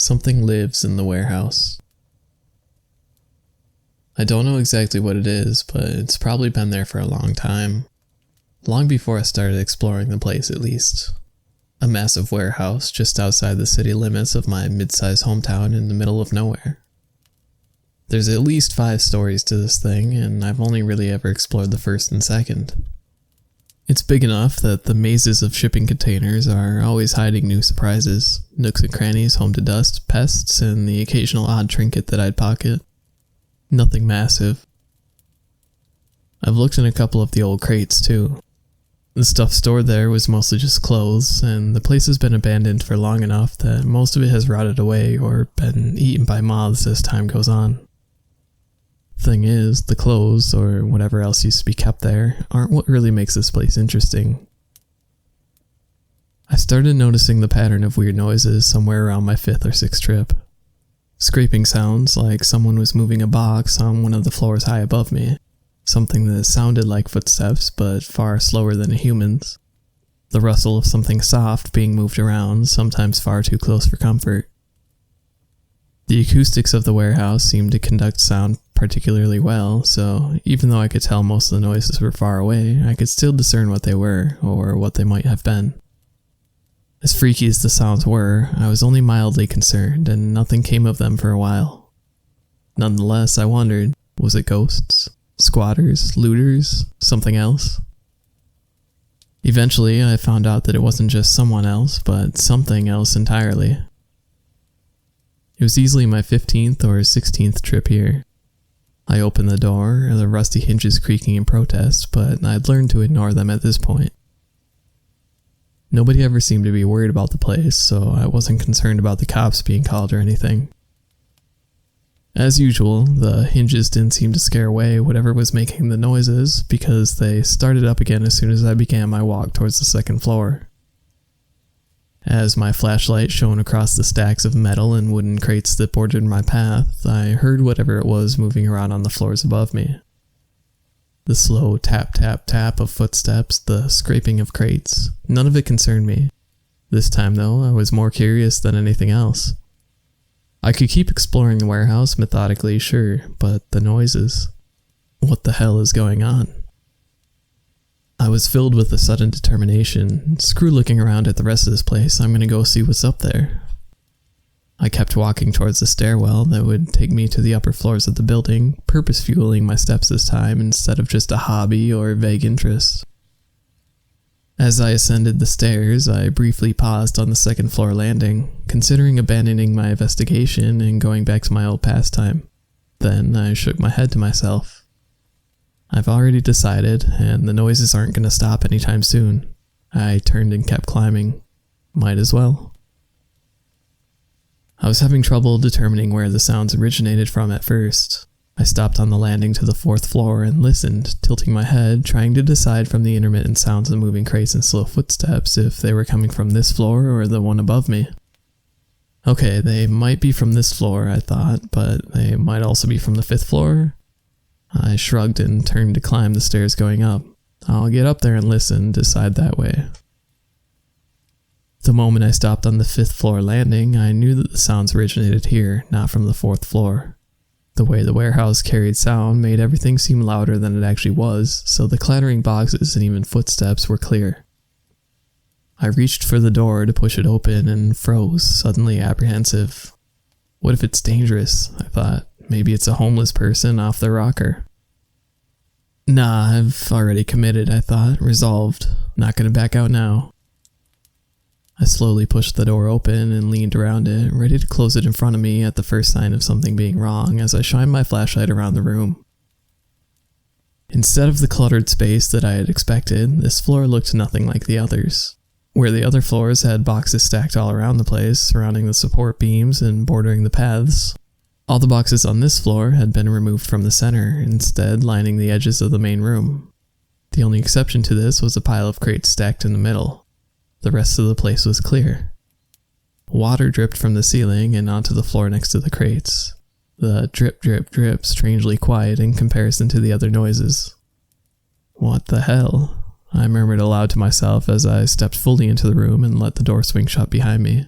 Something lives in the warehouse. I don't know exactly what it is, but it's probably been there for a long time. Long before I started exploring the place, at least. A massive warehouse just outside the city limits of my mid-sized hometown in the middle of nowhere. There's at least 5 stories to this thing, and I've only really ever explored the first and second. It's big enough that the mazes of shipping containers are always hiding new surprises, nooks and crannies home to dust, pests, and the occasional odd trinket that I'd pocket. Nothing massive. I've looked in a couple of the old crates too. The stuff stored there was mostly just clothes, and the place has been abandoned for long enough that most of it has rotted away or been eaten by moths as time goes on. Thing is, the clothes, or whatever else used to be kept there, aren't what really makes this place interesting. I started noticing the pattern of weird noises somewhere around my 5th or 6th trip. Scraping sounds like someone was moving a box on one of the floors high above me. Something that sounded like footsteps, but far slower than a human's. The rustle of something soft being moved around, sometimes far too close for comfort. The acoustics of the warehouse seemed to conduct sound particularly well, so even though I could tell most of the noises were far away, I could still discern what they were, or what they might have been. As freaky as the sounds were, I was only mildly concerned, and nothing came of them for a while. Nonetheless, I wondered, was it ghosts? Squatters? Looters? Something else? Eventually, I found out that it wasn't just someone else, but something else entirely. It was easily my 15th or 16th trip here. I opened the door, the rusty hinges creaking in protest, but I'd learned to ignore them at this point. Nobody ever seemed to be worried about the place, so I wasn't concerned about the cops being called or anything. As usual, the hinges didn't seem to scare away whatever was making the noises, because they started up again as soon as I began my walk towards the 2nd floor. As my flashlight shone across the stacks of metal and wooden crates that bordered my path, I heard whatever it was moving around on the floors above me. The slow tap tap tap of footsteps, the scraping of crates, none of it concerned me. This time though, I was more curious than anything else. I could keep exploring the warehouse methodically, sure, but the noises. What the hell is going on? I was filled with a sudden determination. Screw looking around at the rest of this place, I'm gonna go see what's up there. I kept walking towards the stairwell that would take me to the upper floors of the building, purpose-fueling my steps this time instead of just a hobby or vague interest. As I ascended the stairs, I briefly paused on the 2nd floor landing, considering abandoning my investigation and going back to my old pastime. Then I shook my head to myself. I've already decided, and the noises aren't going to stop anytime soon. I turned and kept climbing. Might as well. I was having trouble determining where the sounds originated from at first. I stopped on the landing to the 4th floor and listened, tilting my head, trying to decide from the intermittent sounds of moving crates and slow footsteps if they were coming from this floor or the one above me. Okay, they might be from this floor, I thought, but they might also be from the 5th floor. I shrugged and turned to climb the stairs going up. I'll get up there and listen, decide that way. The moment I stopped on the 5th floor landing, I knew that the sounds originated here, not from the 4th floor. The way the warehouse carried sound made everything seem louder than it actually was, so the clattering boxes and even footsteps were clear. I reached for the door to push it open and froze, suddenly apprehensive. What if it's dangerous? I thought. Maybe it's a homeless person off their rocker. Nah, I've already committed, I thought, resolved. Not gonna back out now. I slowly pushed the door open and leaned around it, ready to close it in front of me at the first sign of something being wrong as I shined my flashlight around the room. Instead of the cluttered space that I had expected, this floor looked nothing like the others. Where the other floors had boxes stacked all around the place, surrounding the support beams and bordering the paths, all the boxes on this floor had been removed from the center, instead lining the edges of the main room. The only exception to this was a pile of crates stacked in the middle. The rest of the place was clear. Water dripped from the ceiling and onto the floor next to the crates. The drip drip drip strangely quiet in comparison to the other noises. What the hell? I murmured aloud to myself as I stepped fully into the room and let the door swing shut behind me.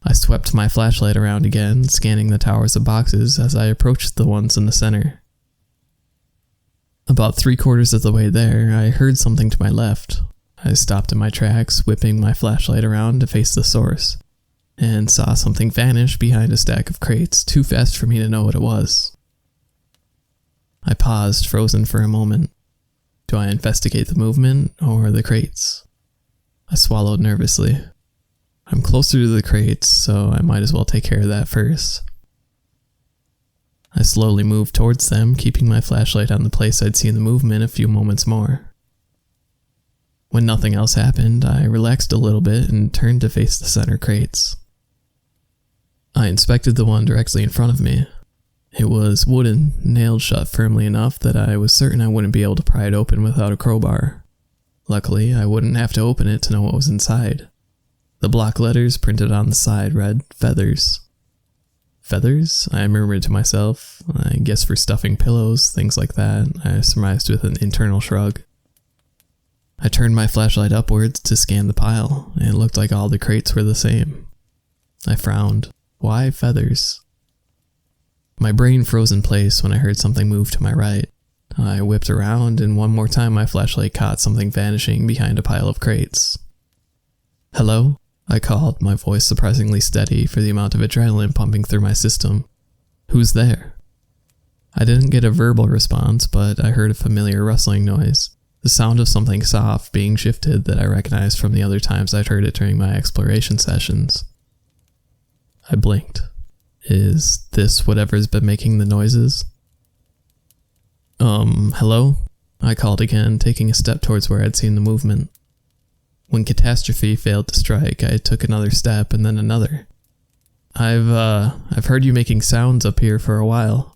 I swept my flashlight around again, scanning the towers of boxes as I approached the ones in the center. About 3/4 of the way there, I heard something to my left. I stopped in my tracks, whipping my flashlight around to face the source, and saw something vanish behind a stack of crates, too fast for me to know what it was. I paused, frozen for a moment. Do I investigate the movement or the crates? I swallowed nervously. I'm closer to the crates, so I might as well take care of that first. I slowly moved towards them, keeping my flashlight on the place I'd seen the movement a few moments more. When nothing else happened, I relaxed a little bit and turned to face the center crates. I inspected the one directly in front of me. It was wooden, nailed shut firmly enough that I was certain I wouldn't be able to pry it open without a crowbar. Luckily, I wouldn't have to open it to know what was inside. The block letters printed on the side read, "Feathers." Feathers? I murmured to myself. I guess for stuffing pillows, things like that, I surmised with an internal shrug. I turned my flashlight upwards to scan the pile. It looked like all the crates were the same. I frowned. Why feathers? My brain froze in place when I heard something move to my right. I whipped around, and one more time my flashlight caught something vanishing behind a pile of crates. "Hello?" I called, my voice surprisingly steady for the amount of adrenaline pumping through my system. "Who's there?" I didn't get a verbal response, but I heard a familiar rustling noise, the sound of something soft being shifted that I recognized from the other times I'd heard it during my exploration sessions. I blinked. Is this whatever's been making the noises? Hello? I called again, taking a step towards where I'd seen the movement. When catastrophe failed to strike, I took another step and then another. I've heard you making sounds up here for a while."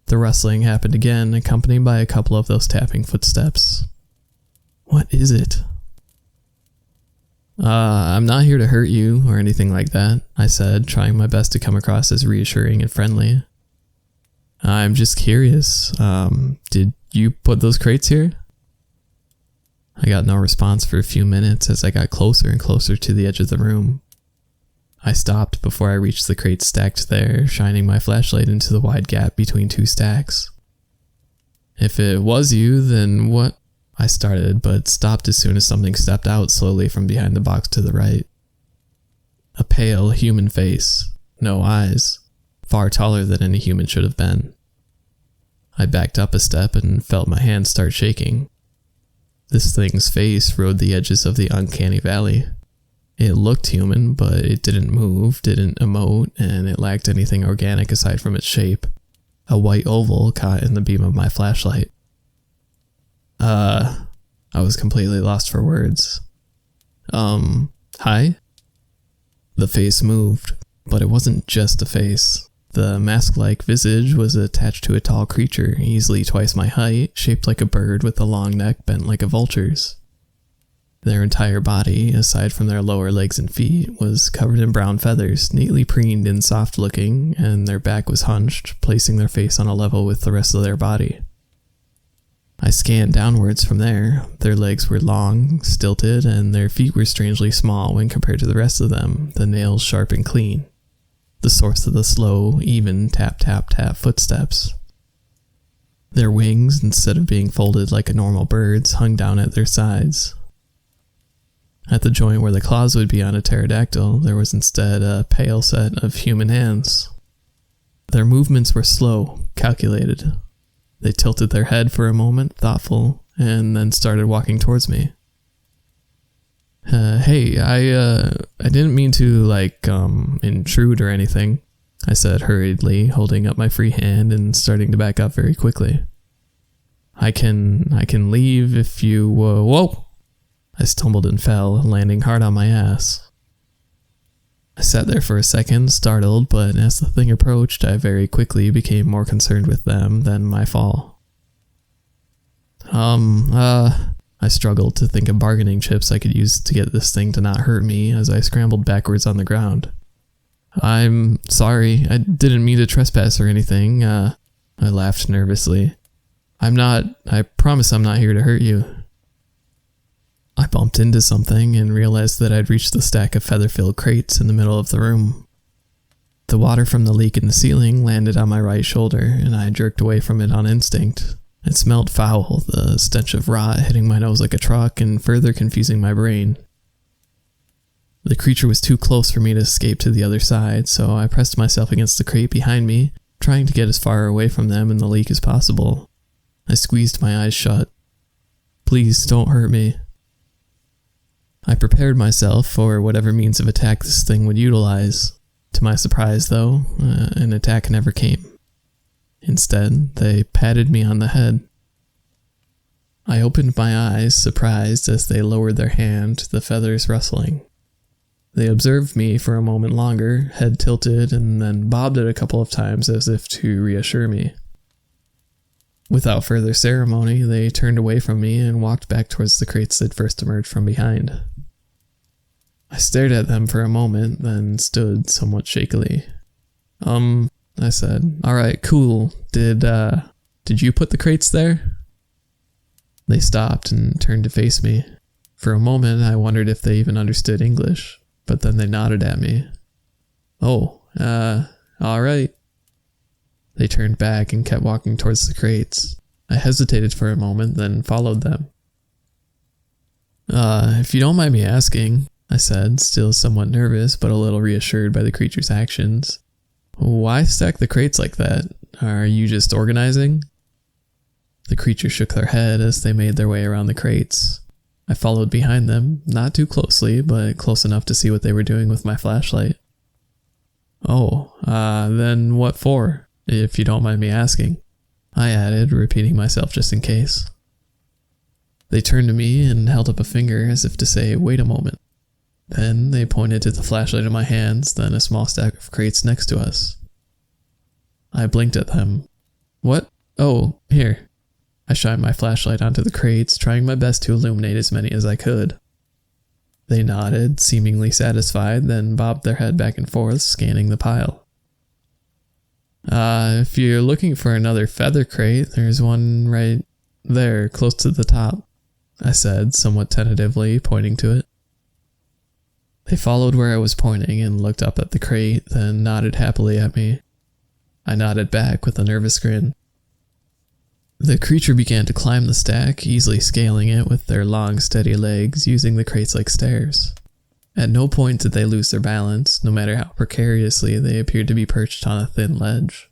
The rustling happened again, accompanied by a couple of those tapping footsteps. "What is it?" I'm not here to hurt you or anything like that," I said, trying my best to come across as reassuring and friendly. "I'm just curious. Did you put those crates here?" I got no response for a few minutes as I got closer and closer to the edge of the room. I stopped before I reached the crates stacked there, shining my flashlight into the wide gap between two stacks. "If it was you, then what?" I started, but stopped as soon as something stepped out slowly from behind the box to the right. A pale, human face, no eyes, far taller than any human should have been. I backed up a step and felt my hands start shaking. This thing's face rode the edges of the uncanny valley. It looked human, but it didn't move, didn't emote, and it lacked anything organic aside from its shape. A white oval caught in the beam of my flashlight. I was completely lost for words. Hi? The face moved, but it wasn't just a face. The mask-like visage was attached to a tall creature, easily twice my height, shaped like a bird with a long neck bent like a vulture's. Their entire body, aside from their lower legs and feet, was covered in brown feathers, neatly preened and soft-looking, and their back was hunched, placing their face on a level with the rest of their body. I scanned downwards from there. Their legs were long, stilted, and their feet were strangely small when compared to the rest of them, the nails sharp and clean. The source of the slow, even tap-tap-tap footsteps. Their wings, instead of being folded like a normal bird's, hung down at their sides. At the joint where the claws would be on a pterodactyl, there was instead a pale set of human hands. Their movements were slow, calculated. They tilted their head for a moment, thoughtful, and then started walking towards me. Hey, I didn't mean to, intrude or anything, I said hurriedly, holding up my free hand and starting to back up very quickly. I can leave if you, whoa! I stumbled and fell, landing hard on my ass. I sat there for a second, startled, but as the thing approached, I very quickly became more concerned with them than my fall. I struggled to think of bargaining chips I could use to get this thing to not hurt me as I scrambled backwards on the ground. "I'm sorry, I didn't mean to trespass or anything," I laughed nervously. I promise I'm not here to hurt you." I bumped into something and realized that I'd reached the stack of feather-filled crates in the middle of the room. The water from the leak in the ceiling landed on my right shoulder, and I jerked away from it on instinct. It smelled foul, the stench of rot hitting my nose like a truck and further confusing my brain. The creature was too close for me to escape to the other side, so I pressed myself against the crate behind me, trying to get as far away from them and the leak as possible. I squeezed my eyes shut. Please, don't hurt me. I prepared myself for whatever means of attack this thing would utilize. To my surprise, though, an attack never came. Instead, they patted me on the head. I opened my eyes, surprised as they lowered their hand, the feathers rustling. They observed me for a moment longer, head tilted, and then bobbed it a couple of times as if to reassure me. Without further ceremony, they turned away from me and walked back towards the crates that first emerged from behind. I stared at them for a moment, then stood somewhat shakily. I said, "Alright, cool. Did you put the crates there?" They stopped and turned to face me. For a moment, I wondered if they even understood English, but then they nodded at me. "Oh, alright." They turned back and kept walking towards the crates. I hesitated for a moment, then followed them. If you don't mind me asking," I said, still somewhat nervous but a little reassured by the creature's actions, "why stack the crates like that? Are you just organizing?" The creature shook their head as they made their way around the crates. I followed behind them, not too closely, but close enough to see what they were doing with my flashlight. "Oh, then what for, if you don't mind me asking?" I added, repeating myself just in case. They turned to me and held up a finger as if to say, "Wait a moment." Then they pointed to the flashlight in my hands, then a small stack of crates next to us. I blinked at them. "What? Oh, here." I shined my flashlight onto the crates, trying my best to illuminate as many as I could. They nodded, seemingly satisfied, then bobbed their head back and forth, scanning the pile. If you're looking for another feather crate, there's one right there, close to the top," I said, somewhat tentatively, pointing to it. They followed where I was pointing and looked up at the crate, then nodded happily at me. I nodded back with a nervous grin. The creature began to climb the stack, easily scaling it with their long, steady legs, using the crates like stairs. At no point did they lose their balance, no matter how precariously they appeared to be perched on a thin ledge.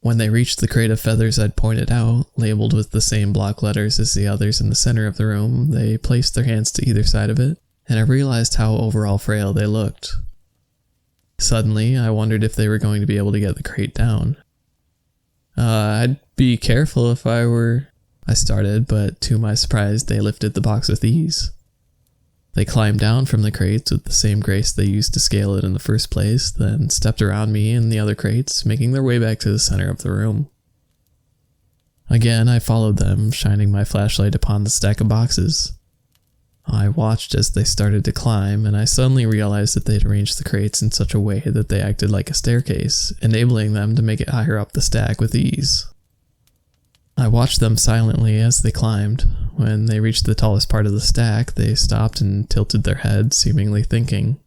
When they reached the crate of feathers I'd pointed out, labeled with the same block letters as the others in the center of the room, they placed their hands to either side of it, and I realized how overall frail they looked. Suddenly, I wondered if they were going to be able to get the crate down. I'd be careful if I were," I started, but to my surprise, they lifted the box with ease. They climbed down from the crates with the same grace they used to scale it in the first place, then stepped around me and the other crates, making their way back to the center of the room. Again, I followed them, shining my flashlight upon the stack of boxes. I watched as they started to climb, and I suddenly realized that they'd arranged the crates in such a way that they acted like a staircase, enabling them to make it higher up the stack with ease. I watched them silently as they climbed. When they reached the tallest part of the stack, they stopped and tilted their heads, seemingly thinking.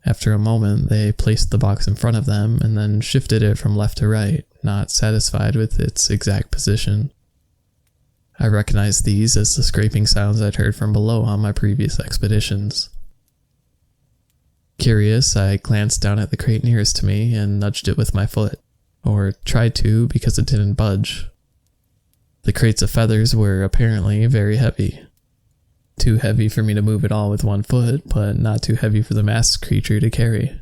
After a moment, they placed the box in front of them and then shifted it from left to right, not satisfied with its exact position. I recognized these as the scraping sounds I'd heard from below on my previous expeditions. Curious, I glanced down at the crate nearest to me and nudged it with my foot, or tried to because it didn't budge. The crates of feathers were apparently very heavy. Too heavy for me to move at all with one foot, but not too heavy for the masked creature to carry.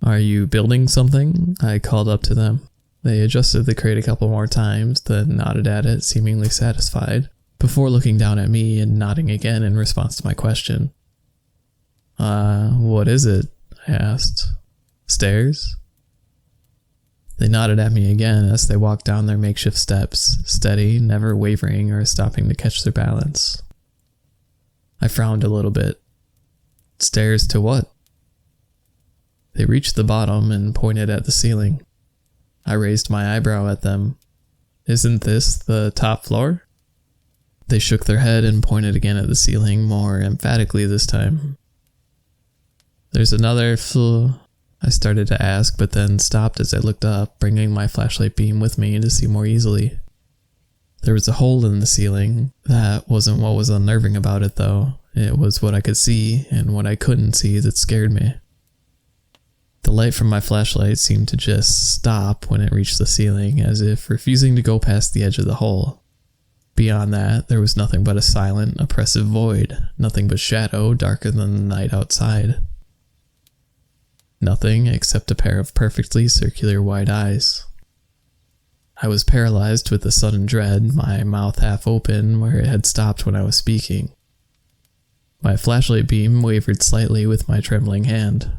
"Are you building something?" I called up to them. They adjusted the crate a couple more times, then nodded at it, seemingly satisfied, before looking down at me and nodding again in response to my question. What is it?" I asked. "Stairs?" They nodded at me again as they walked down their makeshift steps, steady, never wavering or stopping to catch their balance. I frowned a little bit. "Stairs to what?" They reached the bottom and pointed at the ceiling. I raised my eyebrow at them. "Isn't this the top floor?" They shook their head and pointed again at the ceiling, more emphatically this time. "There's another I started to ask, but then stopped as I looked up, bringing my flashlight beam with me to see more easily. There was a hole in the ceiling. That wasn't what was unnerving about it, though. It was what I could see and what I couldn't see that scared me. The light from my flashlight seemed to just stop when it reached the ceiling, as if refusing to go past the edge of the hole. Beyond that, there was nothing but a silent, oppressive void, nothing but shadow darker than the night outside. Nothing except a pair of perfectly circular white eyes. I was paralyzed with a sudden dread, my mouth half open where it had stopped when I was speaking. My flashlight beam wavered slightly with my trembling hand.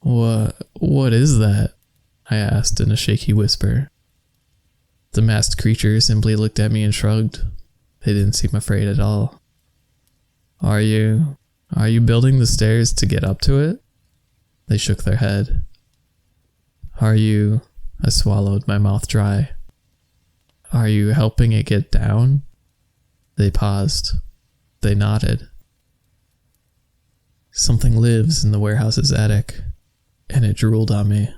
What is that?" I asked in a shaky whisper. The masked creature simply looked at me and shrugged. They didn't seem afraid at all. Are you building the stairs to get up to it?" They shook their head. I swallowed, my mouth dry. "Are you helping it get down?" They paused. They nodded. "Something lives in the warehouse's attic," and it drooled on me.